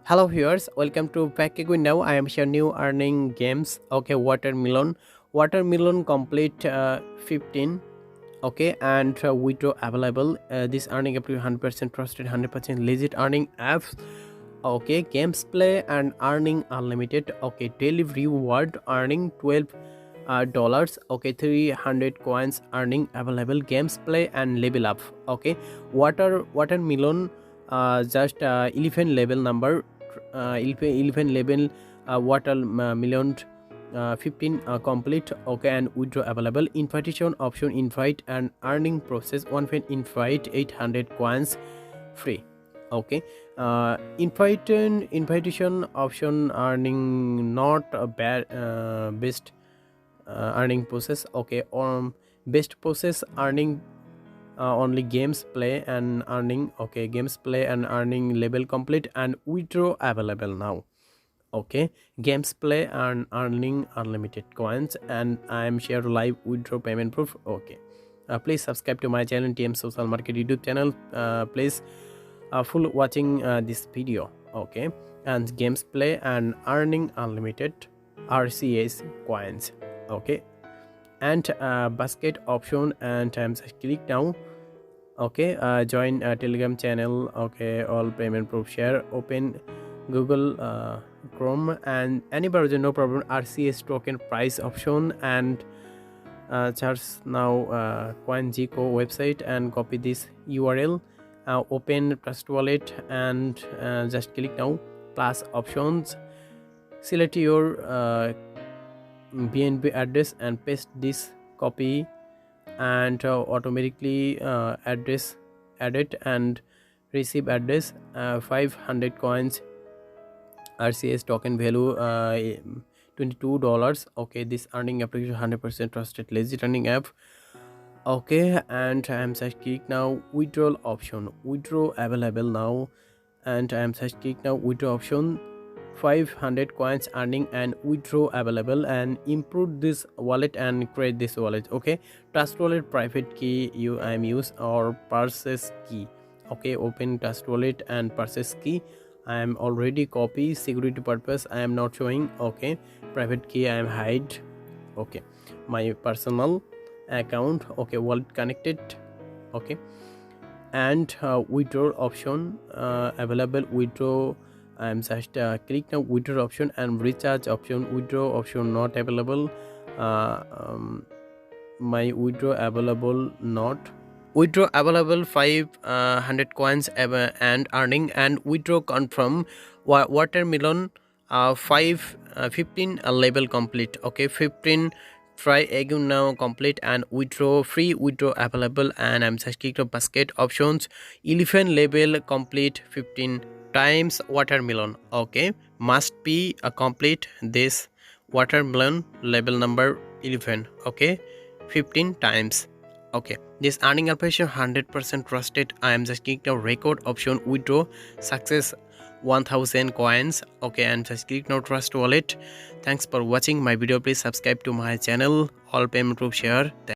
Hello viewers, welcome to Tycoon. Now I am share new earning games. Okay, watermelon complete 15. Okay, and withdraw available. This earning up to 100% trusted, 100% legit earning apps. Okay, games play and earning unlimited. Okay, daily reward earning 12 dollars. Okay, 300 coins earning available. Games play and level up. Okay, watermelon just 11 level number, 11 level watermelon 15 complete. Okay, and withdraw available. Invitation option, invite and earning process. One fan invite 800 coins free. Okay, invitation option earning not a bad best earning process. Okay, best process earning only games play and earning. Okay, games play and earning level complete and withdraw available now. Okay, games play and earning unlimited coins, and I am share live withdraw payment proof. Okay, please subscribe to my channel TM Social Market YouTube channel. Please full watching this video. Okay, and games play and earning unlimited RCH coins. Okay, and basket option, and I'm just click now. Okay, join Telegram channel. Okay, all payment proof share. Open Google Chrome and any browser, no problem. RCS token price option, and search now CoinGecko website and copy this URL. Open Trust Wallet and just click now plus options. Select your BNB address and paste this copy, and automatically address added and receive address 500 coins. RCS token value $22. Okay, this earning application 100% trusted legit earning app. Okay, and I am just click now withdrawal option, withdraw available now, and I am just click now withdraw option. 500 coins earning and withdraw available, and improve this wallet and create this wallet. Okay, trust wallet private key I am use or purchase key. Okay, open trust wallet and purchase key. I am already copy security purpose I am not showing. Okay, private key I am hide. Okay, my personal account. Okay, wallet connected. Okay, and withdraw option available. Withdraw, I am just click now withdraw option, and recharge option. Withdraw option not available. My withdraw available not. Withdraw available 500 coins and earning, and withdraw confirm. Watermelon 15 level complete. Okay, 15 try again now complete and withdraw free withdraw available, and I'm just click the basket options. 11 level complete 15 times watermelon. Okay, must be a complete this watermelon level number 11. Okay, 15 times. Okay, this earning application 100% trusted. I am just click the record option, withdraw success 1000 coins. Okay, and just click now trust wallet. Thanks for watching my video. Please subscribe to my channel. All payment proof share.